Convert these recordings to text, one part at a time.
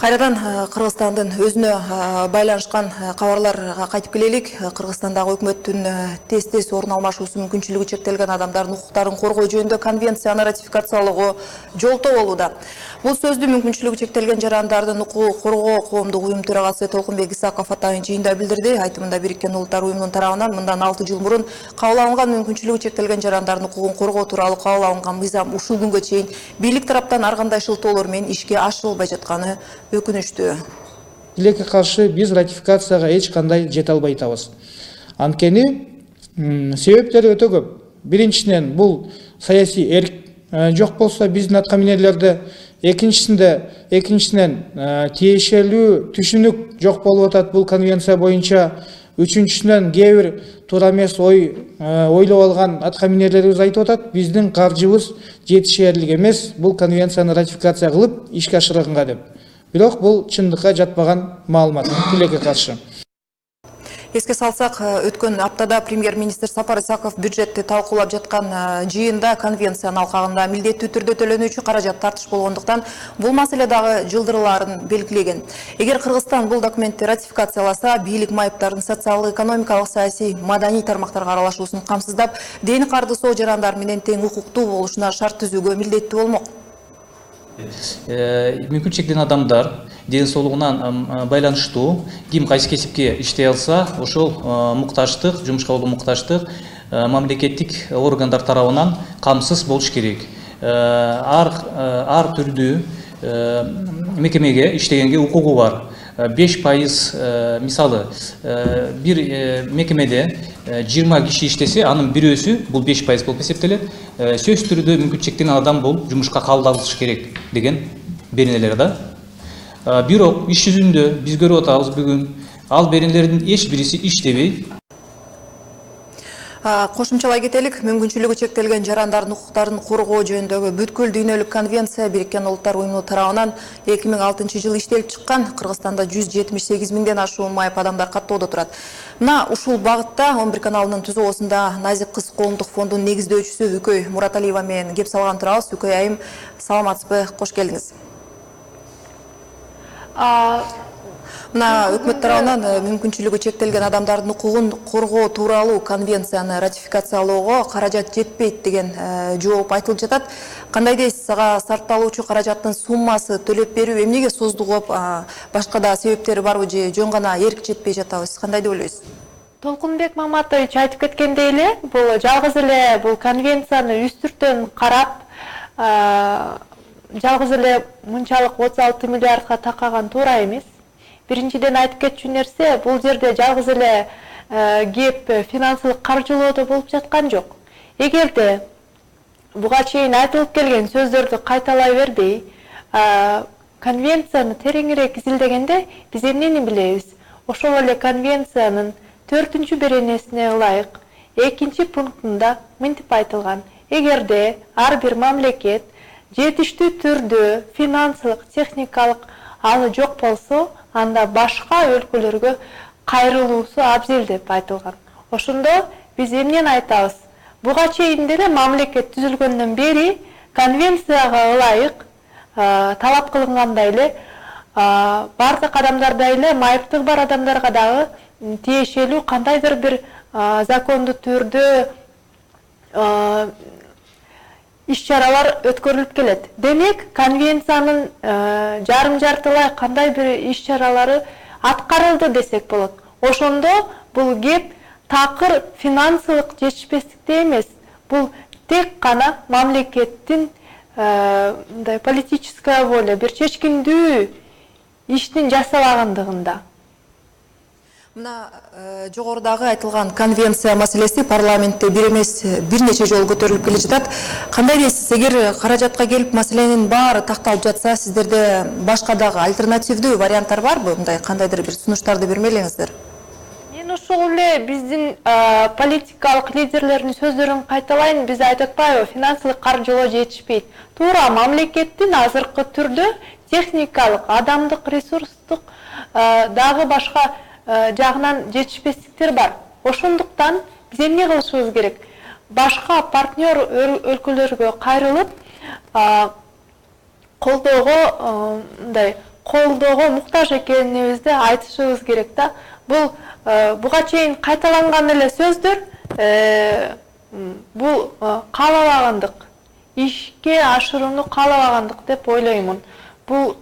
Кайрадан Кыргызстандын өзүнө байланышкан кабарларга кайтып келелик. Кыргызстандагы өкмөттүн тез орун алмашуусу мүмкүнчүлүгү чектелген адамдардын укуктарын коргоо жөнүндө конвенцияны ратификациялоого жолтоо болууда. Бул сөздү мүмкүнчүлүгү чектелген жарандардын укугун коргоо коомдук уюм төрагасы Толкунбек Исаков атайын жыйында билдирди. Айтымында Бириккен Улуттар уюмунун тарабынан мындан 6 жыл мурун кабыл алынган мүмкүнчүлүгү чектелген жарандардын укугун коргоо тууралуу кабыл алынган мыйзам ушул күнгө чейин бийлик тараптан ар кандай шылтоолор менен ишке ашырылбай жатканы өкүнүчтүү. Тилекке каршы биз ратификацияга эч кандай жете албай атабыз. Анткени себептери өтө көп. Биринчиден бул саясий эрк жок болсо биздин аткаминерлерде, экинчисинен тиешелүү түшүнүк жок болуп атат бул конвенция боюнча. Үчүнчүсүнөн кээ бир туура эмес ойлоп алган аткаминерлерибиз айтып атат, биздин каржыбыз жетишерлик эмес бул конвенцияны ратификация кылып ишке ашырганга деп. Бирок бул чындыкка жатпаган маалымат. Тилекке каршы. Эске салсак, өткөн аптада премьер-министр Сапар Исаков бюджетти талкуулап жаткан жыйында конвенциянын алкагында милдеттүү түрдө төлөнүүчү каражат тартыш болгондуктан бул маселе дагы жылдырылаарын белгилеген. Эгер Кыргызстан бул документти ратификацияласа, бийлик майыптардын социалдык, экономикалык, саясий, маданий тармактарга аралашуусун камсыздап, дени карды соо жарандар менен тең укуктуу болушуна шарт түзүүгө милдеттүү болмок. Мүмкүн чектелген адамдар ден соолугуна байланыштуу ким кайсы кесипке иштей алса, ошол муктаждык, жумушка болгон муктаждык мамлекеттик органдар тарабынан камсыз болуш керек. Ар түрдүү мекемеге иштегенге укугу бар. 5% мисалы бир мекемеде 20 киши иштесе, анын бирөөсү бул 5% болуп эсептелет. Сөзсүз түрдө мүмкүн чектелген адам бул жумушка кабыл алыш керек деген беренелер да. Бирок иш жүзүндө биз көрүп атабыз бүгүн ал беренелердин эч бириси иштебей. Кошумчалай кетелик, мүмкүнчүлүгү чектелген жарандардын укуктарын коргоо жөнүндөгү бүткүл дүйнөлүк конвенция Бириккен Улуттар уюмунун тарабынан 2006-жылы иштелип чыккан. Кыргызстанда 178 миңден ашуун майып адамдар каттоодо турат. Мына ушул багытта 11 каналынын түзүүсүндө Назик кыз коомдук фондунун негиздөөчүсү Үкөй Мураталиева менен кеп салган турабыз. Үкөй айым, саламатсызбы? Кош келдиңиз. Мына өкмөт тарабынан мүмкүнчүлүгү чектелген адамдардын укугун коргоо тууралуу конвенцияны ратификациялоого каражат жетпейт деген жооп айтылып жатат. Кандай дейсиз, ага сарпталуучу каражаттын суммасы төлөп берүү эмнеге создугуп, башка да себептери барбы же жөн гана эрк жетпей жатабы? Сиз кандай деп ойлойсуз? Толкунбек Маматович айтып кеткендей эле, бул жалгыз эле бул конвенцияны үстүртөн карап, жалгыз эле мынчалык 36 миллиардка такаган туура эмес. Биринчиден айтып кетчү нерсе, бул жерде жалгыз эле кеп финансылык каржылоодо болуп жаткан жок. Эгерде буга чейин айтылып келген сөздөрдү кайталай бербей, конвенцияны тереңирээк изилдегенде биз эмнени билебиз? Ошол эле конвенциянын 4-чү беренесине ылайык 2-чи пунктунда мынтип айтылган: эгерде ар бир мамлекет жетиштүү түрдө финансылык, техникалык алы жок болсо, анда башка өлкөлөргө кайрылуусу абзел деп айтылган. Ошондо биз эмнени айтабыз? Буга чейин деле мамлекет түзүлгөндөн бери конвенцияга ылайык талап кылынгандай эле бардык адамдарда эле, майыптыгы бар адамдарга дагы тиешелүү кандайдыр бир закондуу түрдө иш-чаралар өткөрүлүп келет. Демек, конвенциянын жарым-жартылай кандай бир иш-чаралары аткарылды десек болот. Ошондо бул кеп такыр финансылык жетишпестикте эмес, бул тек гана мамлекеттин политическая воля, бир чечкиндүү иштин жасабагандыгында. Мына жогорудагы айтылган конвенция маселеси парламентте бир эмес бир нече жолу көтөрүлүп келе жатат. Кандай дейсиз, эгер каражатка келип маселенин баары такталып жатса, сиздерде башка дагы альтернативдүү варианттар барбы? Мындай кандайдыр бир сунуштарды бермелеңиздер. Мен ошол эле биздин политикалык лидерлердин сөздөрүн кайталайын. Биз айтып атпайбы, финансылык каржылоо жетишпейт. Туура мамлекеттин азыркы түрдө техникалык, адамдык ресурстук дагы башка жагынан жетишпестиктер бар. Ошондуктан биз эмне кылышыбыз керек? Башка партнер өлкөлөргө кайрылып, колдоого колдоого муктаж экенибизди айтышыбыз керек да. Буга чейин кайталанган эле сөздөр бул каалабагандык, ишке ашырууну каалабагандык деп ойлоймун. Бул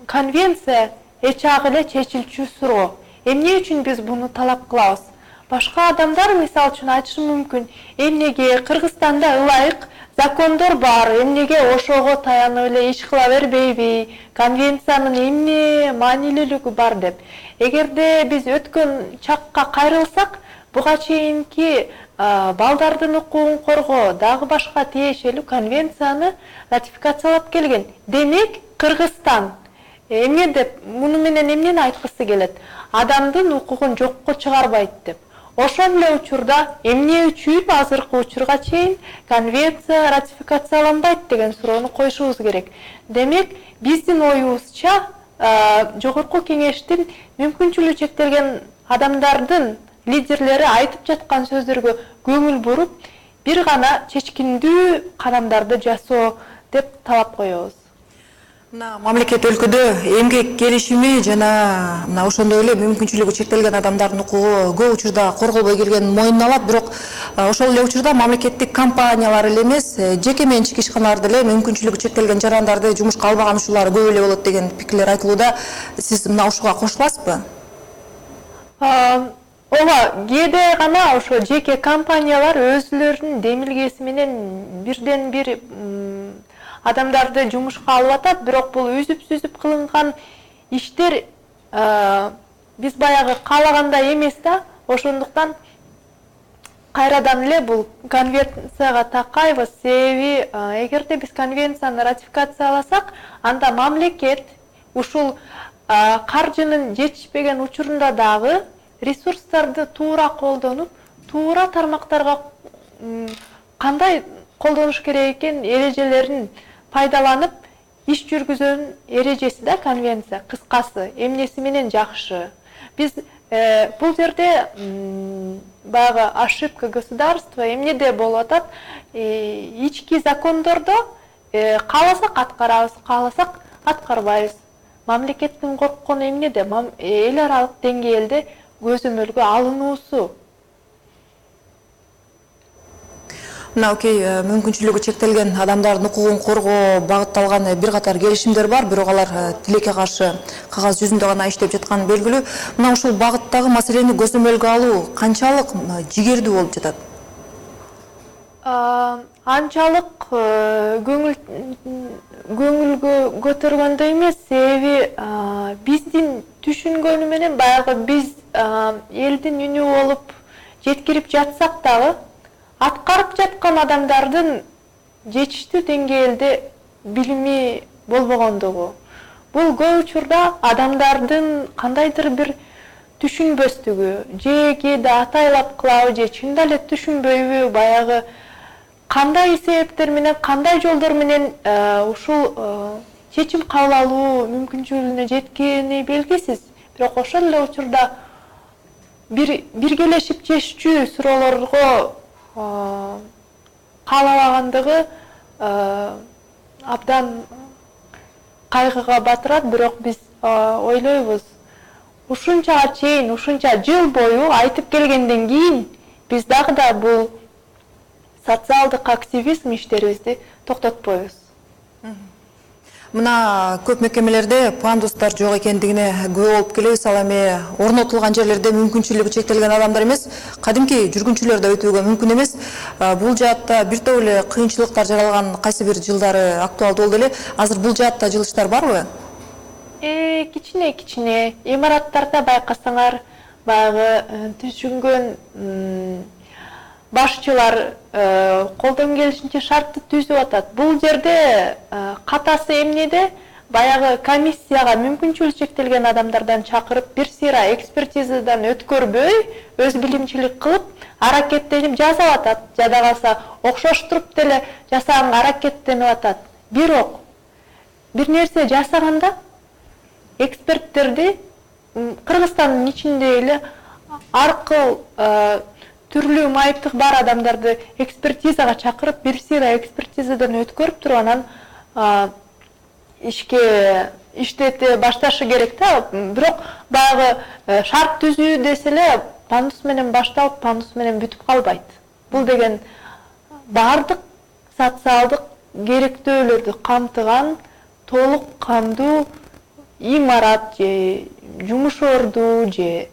конвенция эч эле чечилчү суроо. Эмне үчүн биз буну талап кылабыз? Башка адамдар мисалы үчүн айтышы мүмкүн, эмнеге Кыргызстанда ылайык закондор бар, эмнеге ошого таянып эле иш кыла бербейби, конвенциянын эмне маанилүүлүгү бар деп. Эгерде биз өткөн чакка кайрылсак, буга чейинки балдардын укугун коргоо, дагы башка тиешелүү конвенцияны ратификациялап келген. Демек, Кыргызстан эмне деп, муну менен эмнени айткысы келет? Адамдын укугун жокко чыгарбайт деп. Ошол эле учурда эмне үчүн азыркы учурга чейин конвенция ратификацияланбайт деген суроону коюшубуз керек. Демек, биздин оюбузча жогорку кеңештин мүмкүнчүлүгү чектелген адамдардын лидерлери айтып жаткан сөздөргө көңүл буруп, бир гана чечкиндүү кадамдарды жасоо деп талап коебуз. Мамлекет өлкөдө эмгек келишими жана ошондой эле мүмкүнчүлүгү чектелген адамдардын укугу көп учурда корголбой келгенин мойнуна алат, бирок ошол эле учурда мамлекеттик компаниялар эле эмес, жеке менчик ишканаларда эле мүмкүнчүлүгү чектелген жарандарды жумушка албаган ушулар көп эле болот деген пикирлер айтылууда. Сиз мына ушуга кошуласызбы? Ооба, кээде гана ошо жеке компаниялар өзүлөрүнүн демилгеси менен бирден бир адамдарды жумушка алып атат, бирок бул үзүп-сүзүп кылынган иштер биз баягы каалагандай эмес да. Ошондуктан кайрадан эле бул конвенцияга такайбыз. Себеби эгерде биз конвенцияны ратификацияласак, анда мамлекет ушул каржынын жетишпеген учурунда дагы ресурстарды туура колдонуп, туура тармактарга кандай колдонуш керек экен эрежелерин пайдаланып иш жүргүзүүнүн эрежеси да конвенция. Кыскасы, эмнеси менен жакшы. Биз бул жерде баягы ошибка государства эмнеде болуп атат? Ички закондордо кааласак аткарабыз, кааласак аткарбайбыз. Мамлекеттин корккону эмнеде? Эл аралык деңгээлде көзөмөлгө алынуусу. Мүмкүнчүлүгү чектелген адамдардын укугун коргоо багытталган бир катар келишимдер бар, бирок алар тилекке каршы кагаз жүзүндө гана иштеп жатканы белгилүү. Мына ушул багыттагы маселени көзөмөлгө алуу канчалык жигердүү болуп жатат? Анчалык көңүлгө көтөргөндөй эмес, себеби биздин түшүнгөнү менен баягы биз элдин үнү болуп жеткирип жатсак дагы, аткарып жаткан адамдардын жетиштүү деңгээлде билими болбогондугу. Бул көп учурда адамдардын кандайдыр бир түшүнбөстүгү, же кээде атайлап кылабы, же чында эле түшүнбөйбү, баягы кандай себептер менен, кандай жолдор менен ушул чечим кабыл алуу мүмкүнчүлүгүнө жеткени белгисиз. Бирок ошол эле учурда биргелешип чечүүчү суроолорго каалабагандыгы абдан кайгыга батырат, бирок биз ойлойбуз, ушунчага чейин, ушунча жыл бою айтып келгенден кийин биз дагы да бул социалдык активизм иштерибизди токтотпойбуз. Мына көп мекемелерде пандустар жок экендигине күбө болуп келебиз. Ал эми орнотулган жерлерде мүмкүнчүлүгү чектелген адамдар эмес, кадимки жүргүнчүлөр да өтүүгө мүмкүн эмес. Бул жаатта бир топ эле кыйынчылыктар жаралган кайсы бир жылдары актуалдуу болду эле. Азыр бул жаатта жылыштар барбы? Кичине имараттарда байкасаңар, баягы түшүнгөн башчылар колдон келишинче шартты түзүп атат. Бул жерде катасы эмнеде? Баягы комиссияга мүмкүнчүлүгү чектелген адамдардан чакырып, бир сыйра экспертизадан өткөрбөй, өз билимчилик кылып, аракеттенип жасап атат. Жада калса окшоштуруп деле жасаганга аракеттенип атат. Бирок бир нерсе жасаганда эксперттерди Кыргызстандын ичинде эле аркыл түрлүү майыптык бар адамдарды экспертизага чакырып, бир сыйра экспертизадан өткөрүп туруп, анан иштете башташы керек да. Бирок баягы шарт түзүү десе эле пандус менен башталып, пандус менен бүтүп калбайт. Бул деген бардык социалдык керектөөлөрдү камтыган толук кандуу имарат же жумуш орду же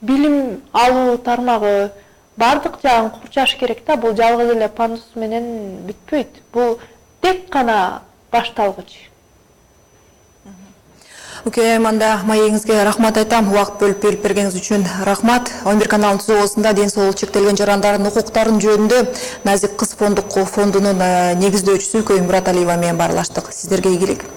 билим алуу тармагы бардык жагын курчаш керек да. Бул жалгыз эле пандус менен бүтпөйт. Бул тек гана башталгыч. Окей, Айманда, маегиңизге рахмат айтам. Убакыт бөлүп бергениңиз үчүн рахмат. 11 каналын түзүүсүндө ден соолугу чектелген жарандардын укуктарын жөнүндө Назик кыз фондунун негиздөөчүсү Көй Мураталиева менен баарлаштык. Сиздерге ийгилик.